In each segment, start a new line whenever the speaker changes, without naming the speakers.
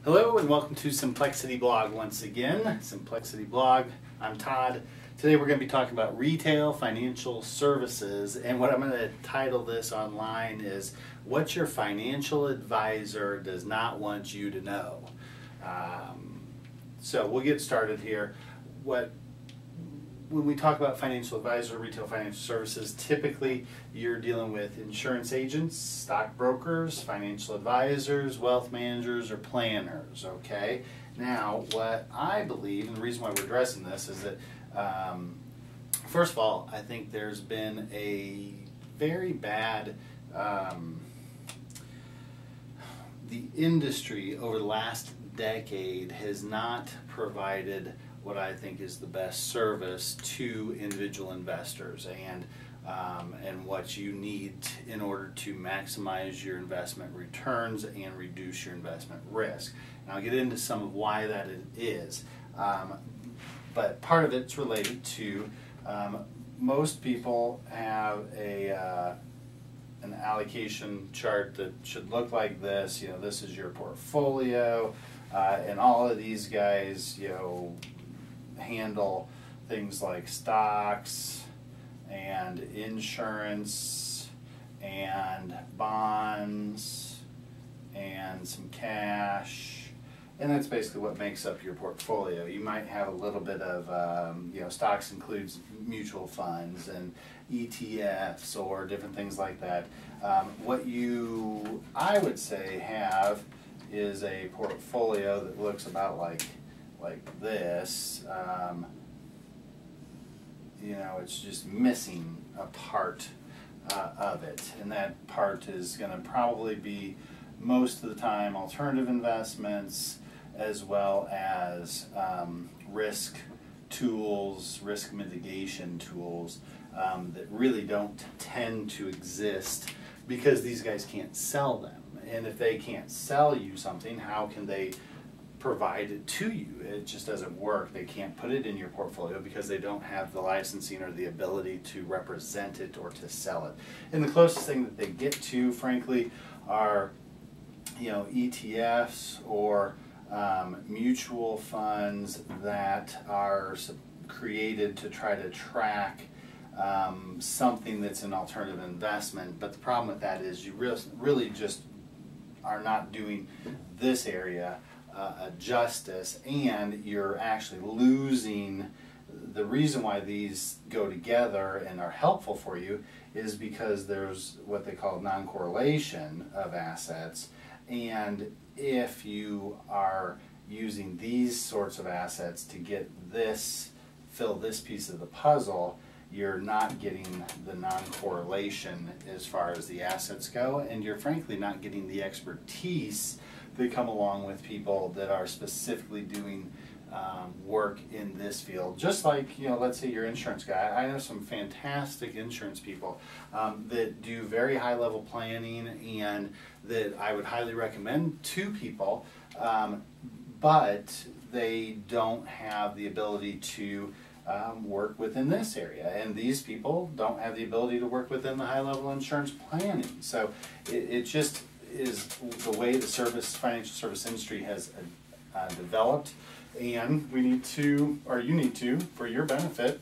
Hello and welcome to Simplexity Blog once again. Simplexity Blog, I'm Todd. Today we're going to be talking about retail financial services, and what I'm going to title this online is What Your Financial Advisor Does Not Want You to Know. So we'll get started here. When we talk about financial advisor, retail financial services, typically you're dealing with insurance agents, stockbrokers, financial advisors, wealth managers, or planners, okay? Now, what I believe, and the reason why we're addressing this is that, first of all, I think there's been a very bad, the industry over the last decade has not provided what I think is the best service to individual investors and what you need in order to maximize your investment returns and reduce your investment risk. And I'll get into some of why that is. But part of it's related to most people have an allocation chart that should look like this. You know, this is your portfolio, and all of these guys, you know, handle things like stocks and insurance and bonds and some cash, and that's basically what makes up your portfolio. You might have a little bit of, you know, stocks includes mutual funds and ETFs or different things like that. What I would say, have is a portfolio that looks about like this. You know, it's just missing a part of it, and that part is going to probably be most of the time alternative investments, as well as risk tools, risk mitigation tools that really don't tend to exist because these guys can't sell them. And if they can't sell you something, how can they provide it to you? It just doesn't work. They can't put it in your portfolio because they don't have the licensing or the ability to represent it or to sell it. And the closest thing that they get to, frankly, are, you know, ETFs or mutual funds that are created to try to track something that's an alternative investment. But the problem with that is you really just are not doing this area justice, and you're actually losing. The reason why these go together and are helpful for you is because there's what they call non-correlation of assets, and if you are using these sorts of assets to get this, fill this piece of the puzzle, you're not getting the non-correlation as far as the assets go, and you're frankly not getting the expertise that come along with people that are specifically doing work in this field. Just like, you know, let's say your insurance guy. I know some fantastic insurance people that do very high level planning and that I would highly recommend to people, but they don't have the ability to work within this area, and these people don't have the ability to work within the high level insurance planning. So it just is the way the financial service industry has developed, and we need to, or you need to, for your benefit,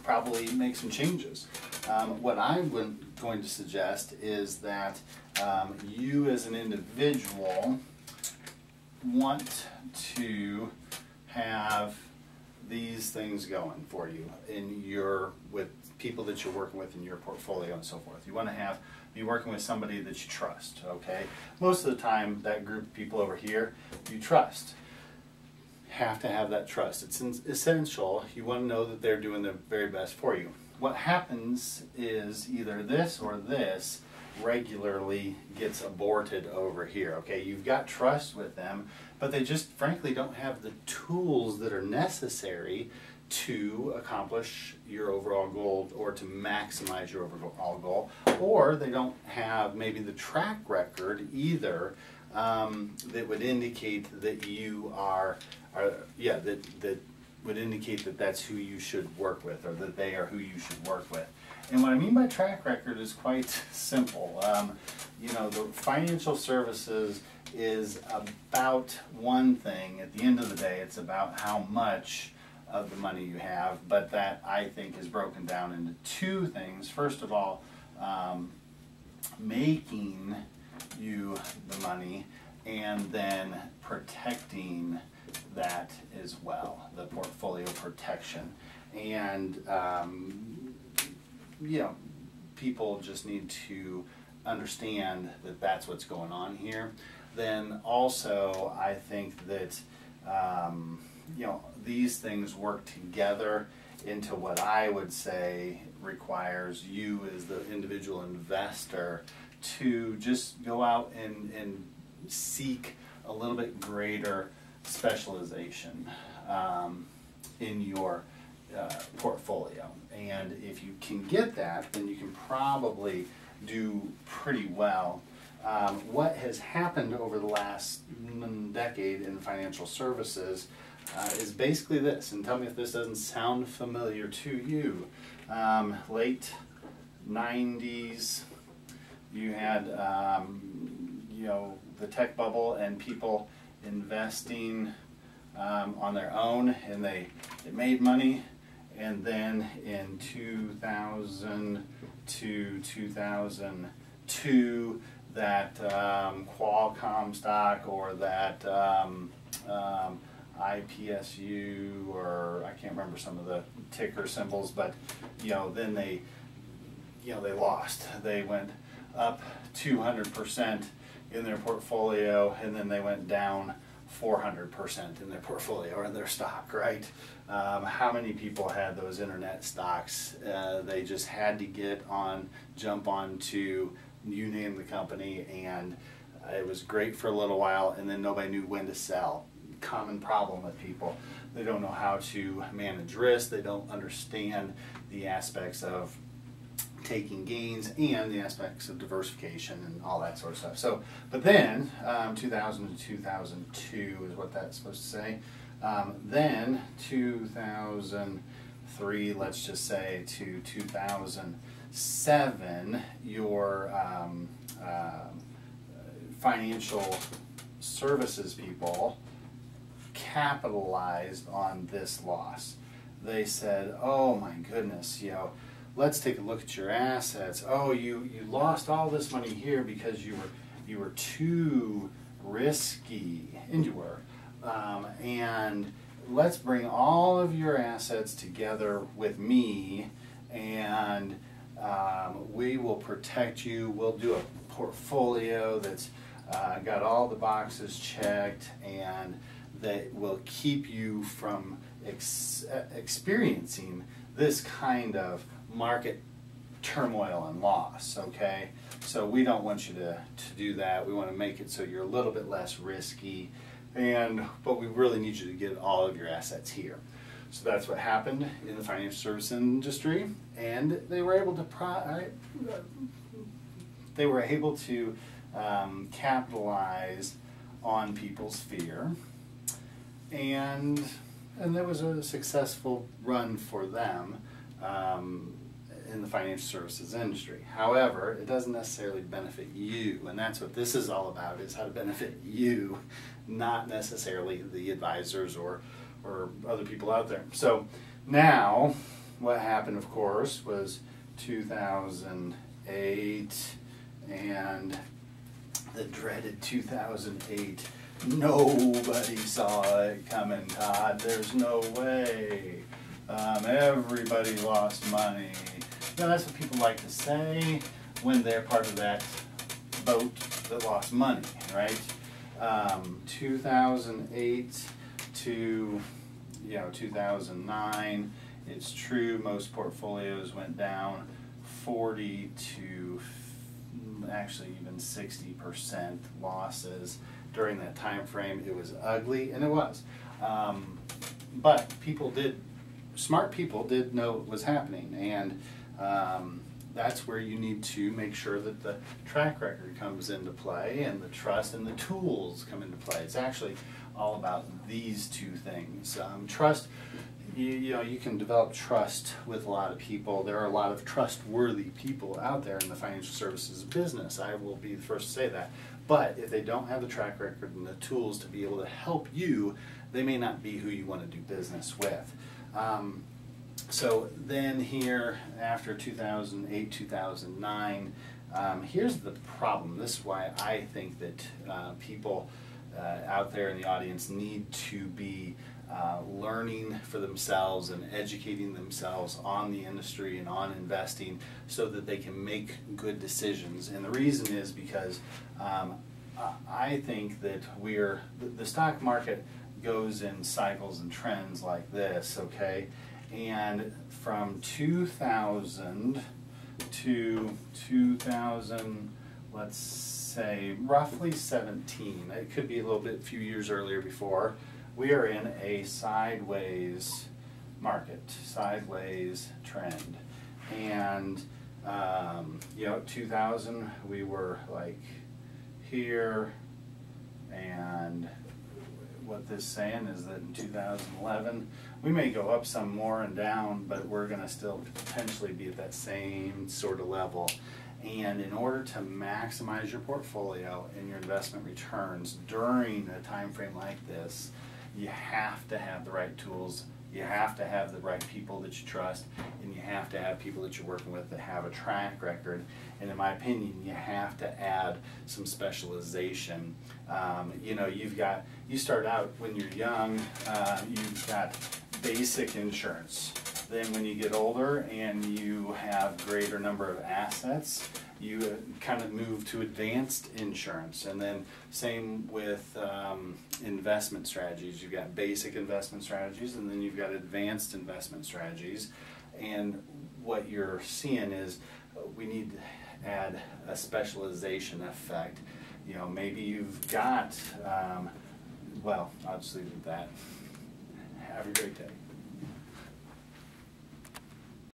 probably make some changes. What I'm going to suggest is that you as an individual want to have these things going for you with people that you're working with in your portfolio and so forth. You want to be working with somebody that you trust, okay? Most of the time, that group of people over here, you trust. Have to have that trust. It's essential. You want to know that they're doing the very best for you. What happens is either this or this regularly gets aborted over here, okay? You've got trust with them, but they just frankly don't have the tools that are necessary to accomplish your overall goal or to maximize your overall goal, or they don't have maybe the track record either that would indicate that you that would indicate that that's who you should work with, or that they are who you should work with. And what I mean by track record is quite simple. You know, the financial services is about one thing. At the end of the day, it's about how much of the money you have, but that I think is broken down into two things. First of all, making you the money, and then protecting that as well, the portfolio protection. And you know, people just need to understand that that's what's going on here. Then also, I think that you know, these things work together into what I would say requires you as the individual investor to just go out and seek a little bit greater specialization in your portfolio. And if you can get that, then you can probably do pretty well. What has happened over the last decade in financial services is basically this, and tell me if this doesn't sound familiar to you. Late 90s, you had you know, the tech bubble and people investing on their own, and it made money. And then in 2000 to 2002, that Qualcomm stock, or that IPSU, or I can't remember some of the ticker symbols, but you know, then they lost. They went up 200% in their portfolio, and then they went down 400% in their portfolio or in their stock, right? How many people had those internet stocks? They just had to jump on to, you name the company, and it was great for a little while, and then nobody knew when to sell. Common problem with people. They don't know how to manage risk. They don't understand the aspects of taking gains and the aspects of diversification and all that sort of stuff. So, but then 2000 to 2002 is what that's supposed to say. Then 2003, let's just say, to 2007, your financial services people capitalized on this loss. They said, "Oh my goodness, you know, let's take a look at your assets. Oh, you lost all this money here because you were too risky," and you were. And let's bring all of your assets together with me, and we will protect you. We'll do a portfolio that's got all the boxes checked, and that will keep you from experiencing this kind of market turmoil and loss, okay? So we don't want you to do that. We want to make it so you're a little bit less risky, but we really need you to get all of your assets here. So that's what happened in the financial service industry, and they were able to capitalize on people's fear, and there was a successful run for them in the financial services industry. However, it doesn't necessarily benefit you, and that's what this is all about, is how to benefit you, not necessarily the advisors or other people out there. So now, what happened, of course, was 2008, and the dreaded 2008. Nobody saw it coming, Todd. There's no way. Everybody lost money. Now, that's what people like to say when they're part of that boat that lost money, right? 2008 to 2009, it's true, most portfolios went down 40 to actually even 60% losses during that time frame. It was ugly, and it was. But smart people did know what was happening, and that's where you need to make sure that the track record comes into play, and the trust and the tools come into play. It's actually all about these two things. Trust, you know, you can develop trust with a lot of people. There are a lot of trustworthy people out there in the financial services business. I will be the first to say that. But if they don't have the track record and the tools to be able to help you, they may not be who you want to do business with. So then here, after 2008, 2009, here's the problem. This is why I think that people out there in the audience need to be learning for themselves and educating themselves on the industry and on investing so that they can make good decisions. And the reason is because I think that the stock market goes in cycles and trends like this, okay? And from 2000 to 2000, let's say roughly 17, it could be a little bit, few years earlier before, we are in a sideways market, sideways trend. And you know, 2000 we were like here, and what this is saying is that in 2011 we may go up some more and down, but we're going to still potentially be at that same sort of level. And in order to maximize your portfolio and your investment returns during a time frame like this, you have to have the right tools, you have to have the right people that you trust, and you have to have people that you're working with that have a track record. And in my opinion, you have to add some specialization. You know, you start out when you're young, you've got basic insurance. Then when you get older and you have greater number of assets, you kind of move to advanced insurance. And then same with investment strategies. You've got basic investment strategies, and then you've got advanced investment strategies. And what you're seeing is we need to add a specialization effect. You know, maybe you've got, well, I'll just leave it at that. Have a great day.